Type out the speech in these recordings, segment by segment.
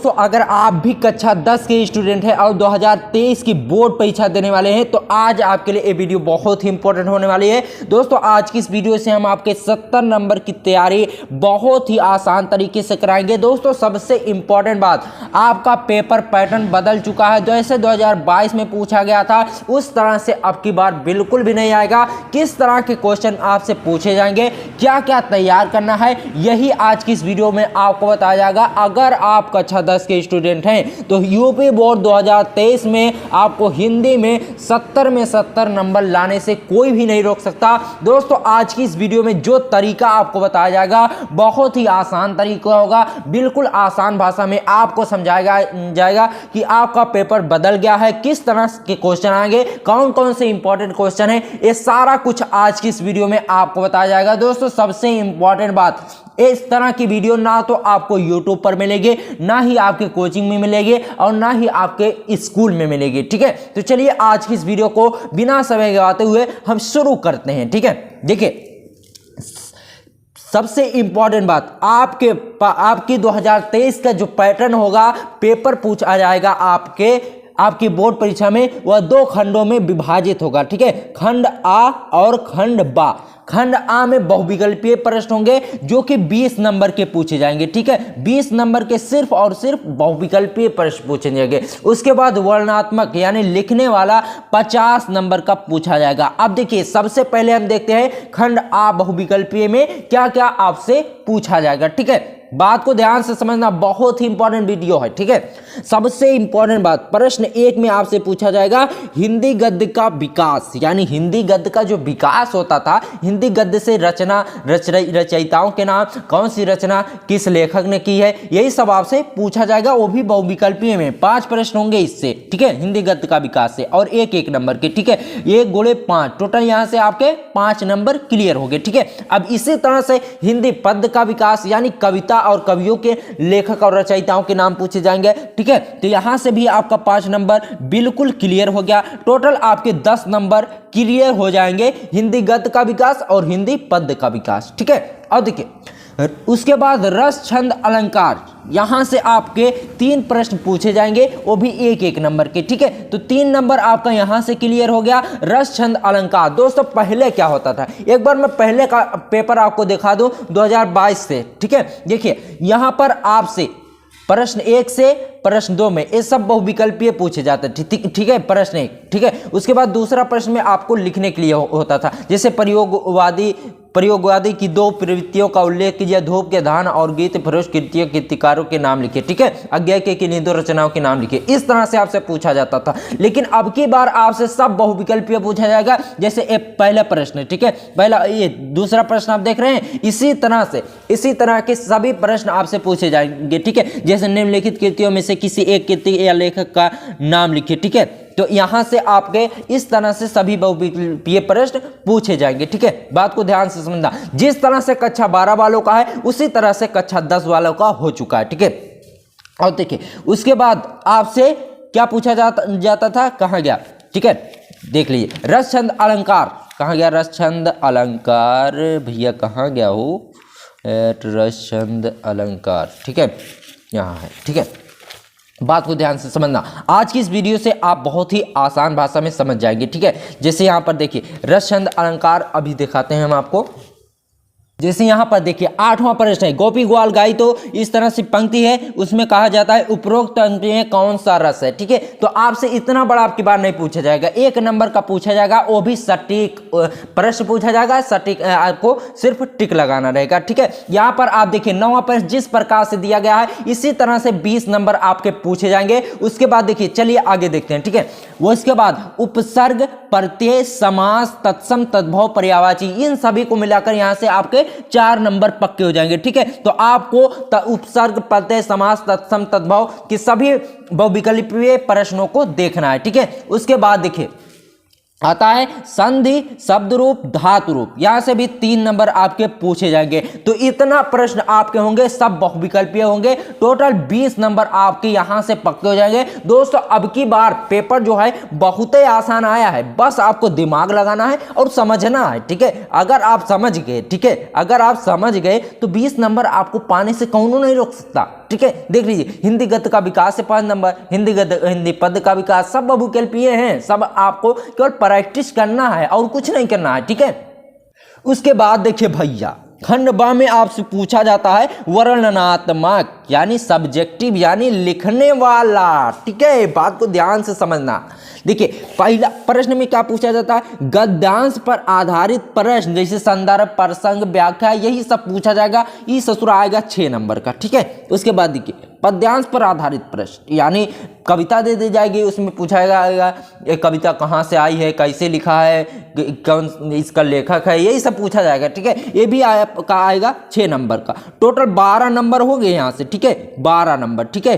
तो अगर आप भी कक्षा 10 के स्टूडेंट हैं और 2023 की बोर्ड परीक्षा देने वाले हैं तो आज आपके लिए ये वीडियो बहुत ही इंपॉर्टेंट होने वाली है। दोस्तों आज की इस वीडियो से हम आपके 70 नंबर की तैयारी बहुत ही आसान तरीके से कराएंगे। दोस्तों सबसे इंपॉर्टेंट बात, आपका पेपर पैटर्न बदल चुका है। जैसे 2022 में पूछा गया था उस तरह से अब की बार बिल्कुल भी नहीं आएगा। किस तरह के क्वेश्चन आपसे पूछे जाएंगे, क्या क्या तैयार करना है, यही आज की इस वीडियो में आपको बताया जाएगा। अगर आप कक्षा 10 के स्टूडेंट हैं तो यूपी बोर्ड 2023 में आपको हिंदी में 70 में 70 नंबर लाने से कोई भी नहीं रोक सकता। दोस्तों आज की इस वीडियो में जो तरीका आपको बताया जाएगा बहुत ही आसान तरीका होगा। बिल्कुल आसान भाषा में आपको समझाया जाएगा कि आपका पेपर बदल गया है, किस तरह के क्वेश्चन आएंगे, कौन कौन से इंपॉर्टेंट क्वेश्चन है, ये सारा कुछ आज की इस वीडियो में आपको बताया जाएगा। दोस्तों सबसे इंपॉर्टेंट बात, इस तरह की वीडियो ना तो आपको YouTube पर मिलेगी, ना ही आपके कोचिंग में मिलेगी और ना ही आपके स्कूल में मिलेगी। ठीक है, तो चलिए आज की इस वीडियो को बिना समय गवाते हुए हम शुरू करते हैं। ठीक है, देखिए सबसे इंपॉर्टेंट बात, आपकी 2023 का जो पैटर्न होगा, पेपर पूछा जाएगा आपकी बोर्ड परीक्षा में, वह दो खंडों में विभाजित होगा। ठीक है, खंड आ और खंड बा। खंड आ में बहुविकल्पीय प्रश्न होंगे जो कि 20 नंबर के पूछे जाएंगे। ठीक है, 20 नंबर के सिर्फ और सिर्फ बहुविकल्पीय प्रश्न पूछे जाएंगे। उसके बाद वर्णनात्मक यानी लिखने वाला 50 नंबर का पूछा जाएगा। अब देखिए सबसे पहले हम देखते हैं खंड आ बहुविकल्पीय में क्या क्या आपसे पूछा जाएगा। ठीक है, बात को ध्यान से समझना, बहुत ही इंपॉर्टेंट वीडियो है। ठीक है, सबसे इंपॉर्टेंट बात, प्रश्न 1 में आपसे पूछा जाएगा हिंदी गद्य का विकास, यानी हिंदी गद्य का जो विकास होता था, हिंदी गद्य से रचयिताओं के नाम, कौन सी रचना किस लेखक ने की है, यही सब आपसे पूछा जाएगा। वो भी बहुविकल्पीय में 5 प्रश्न होंगे इससे। ठीक है, हिंदी गद्य का विकास से, और एक नंबर के। ठीक है, 1 गुणे 5, टोटल यहां से आपके 5 नंबर क्लियर हो गए। ठीक है, अब इसी तरह से हिंदी पद्य का विकास यानी कविता और कवियों के लेखक और रचयिताओं के नाम पूछे जाएंगे। ठीक है, तो यहां से भी आपका 5 नंबर बिल्कुल क्लियर हो गया। टोटल आपके 10 नंबर क्लियर हो जाएंगे हिंदी गद्य का विकास और हिंदी पद्य का विकास। ठीक है, अब देखिए उसके बाद रस छंद अलंकार, यहां से आपके 3 प्रश्न पूछे जाएंगे, वो भी एक नंबर के। ठीक है, तो 3 नंबर आपका यहां से क्लियर हो गया। रस छंद अलंकार, दोस्तों पहले क्या होता था, एक बार मैं पहले का पेपर आपको दिखा दूं 2022 से। ठीक है, देखिए यहां पर आपसे प्रश्न 1 से प्रश्न 2 में ये सब बहुविकल्पीय पूछे जाते थे। ठीक है, प्रश्न 1। ठीक है, उसके बाद दूसरा प्रश्न में आपको लिखने के लिए होता था, जैसे प्रयोगवादी की 2 प्रवृत्तियों का उल्लेख कीजिए, धूप के दान और गीत फरोश कृतियों कृतिकारों के नाम लिखिए। ठीक है, अज्ञा के निंदो रचनाओं के नाम लिखिए। इस तरह से आपसे पूछा जाता था, लेकिन अब की बार आपसे सब बहुविकल्पीय पूछा जाएगा। जैसे एक पहला प्रश्न, ठीक है, पहला ये दूसरा प्रश्न आप देख रहे हैं, इसी तरह के सभी प्रश्न आपसे पूछे जाएंगे। ठीक है, जैसे निम्नलिखित कृतियों में से किसी एक कृति या लेखक का नाम लिखिए। ठीक है, तो यहां से आपके इस तरह से सभी बहुविकल्पीय प्रश्न पूछे जाएंगे। ठीक है, बात को ध्यान से समझना, जिस तरह से कक्षा 12 वालों का है उसी तरह से कक्षा 10 वालों का हो चुका है। ठीक है, और देखिए उसके बाद आपसे क्या पूछा जाता था, कहां गया। ठीक है, देख लीजिए रस छंद अलंकार, कहां गया रस छंद अलंकार, भैया कहां गया हो रस छंद अलंकार। ठीक है, यहां है। ठीक है, बात को ध्यान से समझना, आज की इस वीडियो से आप बहुत ही आसान भाषा में समझ जाएंगे। ठीक है, जैसे यहां पर देखिए रस छंद अलंकार अभी दिखाते हैं हम आपको। जैसे यहां पर देखिए 8वां प्रश्न है, गोपी ग्वाल गाई, तो इस तरह से पंक्ति है, उसमें कहा जाता है उपरोक्त पंक्ति में कौन सा रस है। ठीक है, तो आपसे इतना बड़ा आपकी बार नहीं पूछा जाएगा, 1 नंबर का पूछा जाएगा, वो भी सटीक प्रश्न पूछा जाएगा, सटीक आपको सिर्फ टिक लगाना रहेगा। ठीक है, यहां पर आप देखिए 9वां प्रश्न जिस प्रकार से दिया गया है इसी तरह से 20 नंबर आपके पूछे जाएंगे। उसके बाद देखिए चलिए आगे देखते हैं। ठीक है, वो इसके बाद उपसर्ग प्रत्यय समास तत्सम तद्भव पर्यायवाची, इन सभी को मिलाकर यहां से आपके 4 नंबर पक्के हो जाएंगे। ठीक है, तो आपको उपसर्ग प्रत्यय समास तत्सम तद्भव के सभी बहुविकल्पीय प्रश्नों को देखना है। ठीक है, उसके बाद देखिए आता है संधि शब्द रूप धातु रूप, यहां से भी 3 नंबर आपके पूछे जाएंगे। तो इतना प्रश्न आपके होंगे, सब बहुविकल्पीय होंगे। टोटल 20 नंबर आपके यहां से पक्के हो जाएंगे। दोस्तों अब की बार पेपर जो है बहुत ही आसान आया है, बस आपको दिमाग लगाना है और समझना है। ठीक है, अगर आप समझ गए, ठीक है, अगर आप समझ गए तो 20 नंबर आपको पाने से कौन नहीं रोक सकता। ठीक है, देख लीजिए हिंदी गद्य का विकास से 5 नंबर, हिंदी पद का विकास, सब बाबू केलपीए हैं, सब आपको केवल प्रैक्टिस करना है और कुछ नहीं करना है, ठीक है। उसके बाद देखिए भैया खंड ब में आपसे पूछा जाता है वर्णनात्मक यानी सब्जेक्टिव यानी लिखने वाला, ठीक है, बात को ध्यान से समझना। देखिए पहला प्रश्न में क्या पूछा जाता है, गद्यांश पर आधारित प्रश्न जैसे संदर्भ, प्रसंग, व्याख्या, यही सब पूछा जाएगा। ये ससुर आएगा 6 नंबर का, ठीक है। उसके बाद देखिए पद्यांश पर आधारित प्रश्न यानी कविता दे दी जाएगी, उसमें पूछा जाएगा ये कविता कहाँ से आई है, कैसे लिखा है, कौन इसका लेखक है, यही सब पूछा जाएगा, ठीक है। ये भी आएगा 6 नंबर का। टोटल 12 नंबर हो गए यहाँ से, ठीक है, 12 नंबर, ठीक है,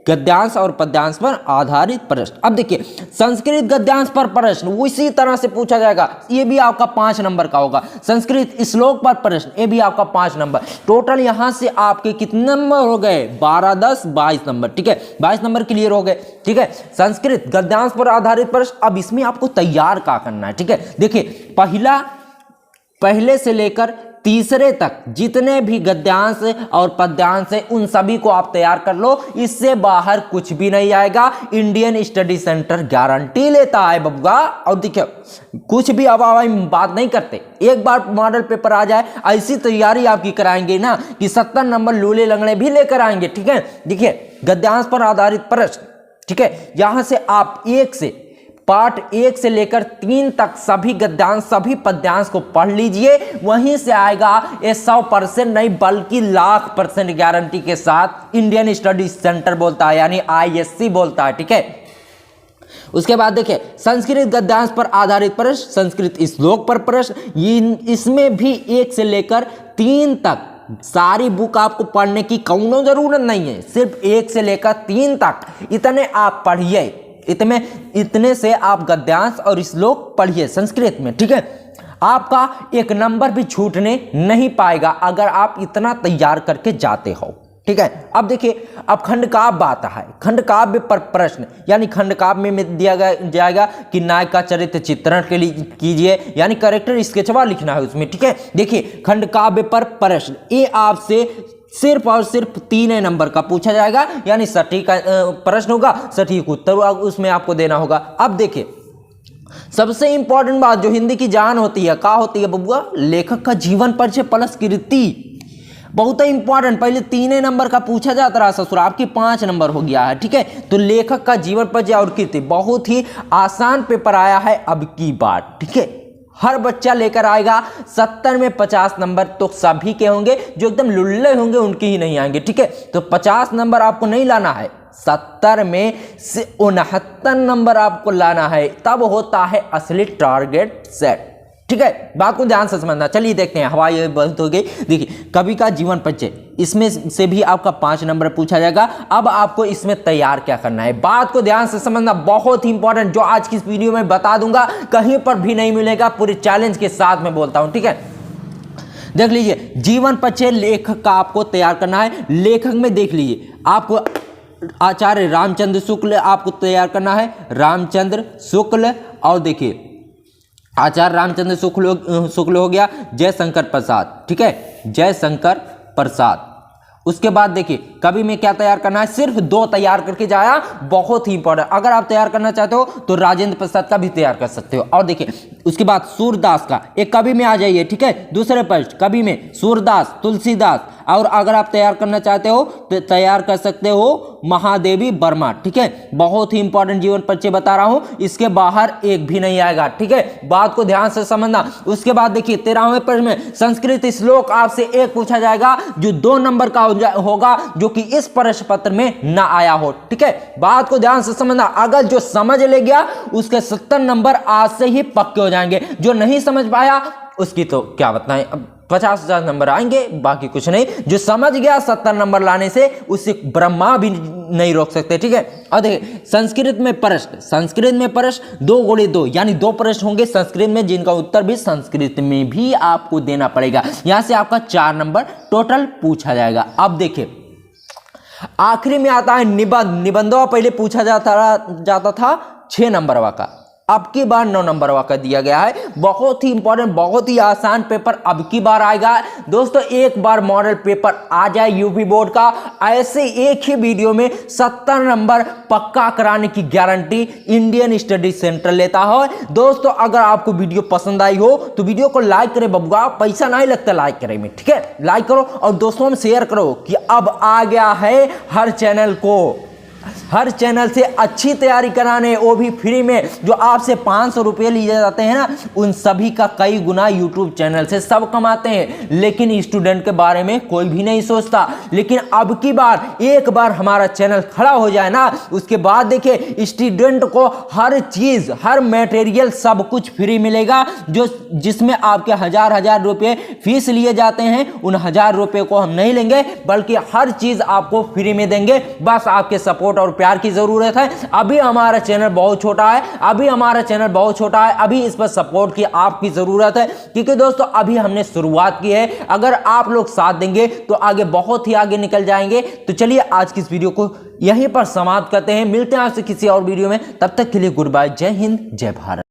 गद्यांश और पद्यांश पर आधारित प्रश्न। अब देखिए संस्कृत गद्यांश पर प्रश्न उसी तरह से पूछा जाएगा, ये भी आपका 5 नंबर का होगा। संस्कृत श्लोक पर प्रश्न, ये भी आपका 5 नंबर। टोटल यहां से आपके कितने नंबर हो गए, 12, 10, 22 नंबर, ठीक है, 22 नंबर क्लियर हो गए, ठीक है। संस्कृत गद्यांश पर आधारित प्रश्न। अब इसमें आपको तैयार क्या करना है, ठीक है। देखिए पहले से लेकर तीसरे तक जितने भी गद्यांश और पद्यांश है उन सभी को आप तैयार कर लो, इससे बाहर कुछ भी नहीं आएगा। इंडियन स्टडी सेंटर गारंटी लेता है बब्बा। और देखिए कुछ भी अब बात नहीं करते, एक बार मॉडल पेपर आ जाए ऐसी तैयारी आपकी कराएंगे ना कि 70 नंबर लूले लंगड़े भी लेकर आएंगे, ठीक है। देखिए गद्यांश पर आधारित प्रश्न, ठीक है, यहां से आप पार्ट 1 से लेकर 3 तक सभी गद्यांश सभी पद्यांश को पढ़ लीजिए, वहीं से आएगा ये 100% नहीं बल्कि 1,00,000% गारंटी के साथ इंडियन स्टडी सेंटर बोलता है यानी ISC बोलता है, ठीक है। उसके बाद देखिए संस्कृत गद्यांश पर आधारित प्रश्न, संस्कृत श्लोक पर प्रश्न, इसमें भी 1 से लेकर 3 तक सारी बुक आपको पढ़ने की कौनो जरूरत नहीं है, सिर्फ 1 से लेकर 3 तक इतने आप पढ़िए, इतने से आप गद्यांश और श्लोक पढ़िए संस्कृत में, ठीक है। आपका 1 नंबर भी छूटने नहीं पाएगा अगर आप इतना तैयार करके जाते हो, ठीक है। अब देखिए अब खंड काव्य आता है, खंड काव्य पर प्रश्न यानी खंड काव्य में दिया जाएगा कि नायक का चरित्र चित्रण के लिए कीजिए यानी कैरेक्टर स्केचवा लिखना है उसमें, ठीक है। देखिए खंड काव्य पर प्रश्न ये आपसे सिर्फ और सिर्फ 3 नंबर का पूछा जाएगा यानी सटीक प्रश्न होगा, सटीक उत्तर उसमें आपको देना होगा। अब देखिए सबसे इंपॉर्टेंट बात जो हिंदी की जान होती है क्या होती है बबुआ, लेखक का जीवन परिचय प्लस कृति, बहुत ही इंपॉर्टेंट। पहले 3 नंबर का पूछा जाता रहा ससुर, आपकी 5 नंबर हो गया है, ठीक है। तो लेखक का जीवन परिचय और कृति बहुत ही आसान पेपर आया है अब की बार, ठीक है। हर बच्चा लेकर आएगा 70 में 50 नंबर तो सभी के होंगे, जो एकदम लुल्ले होंगे उनके ही नहीं आएंगे, ठीक है। तो 50 नंबर आपको नहीं लाना है, 70 में से 69 नंबर आपको लाना है, तब होता है असली टारगेट सेट, ठीक है। बात को ध्यान से समझना। चलिए देखते हैं, हवाई बहुत हो गई। देखिए कवि का जीवन परिचय, इसमें से भी आपका 5 नंबर पूछा जाएगा। अब आपको इसमें तैयार क्या करना है, बात को ध्यान से समझना, बहुत ही इंपॉर्टेंट, जो आज की इस वीडियो में बता दूंगा कहीं पर भी नहीं मिलेगा, पूरे चैलेंज के साथ में बोलता हूं, ठीक है। देख लीजिए जीवन परिचय लेखक का आपको तैयार करना है। लेखक में देख लीजिए आपको आचार्य रामचंद्र शुक्ल आपको तैयार करना है, रामचंद्र शुक्ल, और देखिए आचार्य रामचंद्र शुक्ल हो गया, जयशंकर प्रसाद, ठीक है, जयशंकर प्रसाद। उसके बाद देखिए कवि में क्या तैयार करना है, सिर्फ 2 तैयार करके जाया, बहुत ही इंपॉर्टेंट। अगर आप तैयार करना चाहते हो तो राजेंद्र प्रसाद का भी तैयार कर सकते हो। और देखिए उसके बाद सूरदास का एक कवि में आ जाइए, ठीक है, दूसरे पृष्ठ कवि में सूरदास, तुलसीदास, और अगर आप तैयार करना चाहते हो तो तैयार कर सकते हो महादेवी वर्मा, ठीक है। बहुत ही इंपॉर्टेंट जीवन परिचय बता रहा हूं, इसके बाहर एक भी नहीं आएगा, ठीक है, बात को ध्यान से समझना। उसके बाद देखिए 13वें प्रश्न में संस्कृत श्लोक आपसे एक पूछा जाएगा जो 2 नंबर का होगा, जो कि इस प्रश्न पत्र में ना आया हो, ठीक है। बात को ध्यान से समझना, अगर जो समझ ले गया उसके 70 नंबर आज से ही पक्के हो जाएंगे, जो नहीं समझ पाया उसकी तो क्या बताएं, 50 नंबर आएंगे, बाकी कुछ नहीं। जो समझ गया 70 नंबर लाने से उससे ब्रह्मा भी नहीं रोक सकते, ठीक है। और देखिए संस्कृत में प्रश्न 2 × 2 यानी 2 प्रश्न होंगे संस्कृत में, जिनका उत्तर भी संस्कृत में भी आपको देना पड़ेगा। यहां से आपका 4 नंबर टोटल पूछा जाएगा। अब देखिए आखिरी में आता है निबंध। निबंधों पहले पूछा जाता था 6 नंबर का, अब की बार 9 नंबर का दिया गया है। बहुत ही इंपॉर्टेंट, बहुत ही आसान पेपर अब की बार आएगा दोस्तों। एक बार मॉडल पेपर आ जाए यूपी बोर्ड का, ऐसे एक ही वीडियो में 70 नंबर पक्का कराने की गारंटी इंडियन स्टडी सेंटर लेता है दोस्तों। अगर आपको वीडियो पसंद आई हो तो वीडियो को लाइक करें बबुआ, पैसा नहीं लगता लाइक करे में, ठीक है। लाइक करो और दोस्तों में शेयर करो कि अब आ गया है हर चैनल से अच्छी तैयारी कराने, वो भी फ्री में। जो आपसे 500 रुपये लिए जाते हैं ना, उन सभी का कई गुना यूट्यूब चैनल से सब कमाते हैं, लेकिन स्टूडेंट के बारे में कोई भी नहीं सोचता। लेकिन अब की बार एक बार हमारा चैनल खड़ा हो जाए ना, उसके बाद देखिए स्टूडेंट को हर चीज, हर मटेरियल सब कुछ फ्री मिलेगा। जिसमें आपके हजार रुपये फीस लिए जाते हैं, उन 1000 रुपये को हम नहीं लेंगे, बल्कि हर चीज आपको फ्री में देंगे। बस आपके सपोर्ट और प्यार की जरूरत है। अभी हमारा चैनल बहुत छोटा है, अभी इस पर सपोर्ट की आपकी जरूरत है, क्योंकि दोस्तों अभी हमने शुरुआत की है। अगर आप लोग साथ देंगे तो आगे, बहुत ही आगे निकल जाएंगे। तो चलिए आज की इस वीडियो को यहीं पर समाप्त करते हैं। मिलते हैं आपसे किसी और वीडियो में, तब तक के लिए गुड बाय, जय हिंद, जय भारत।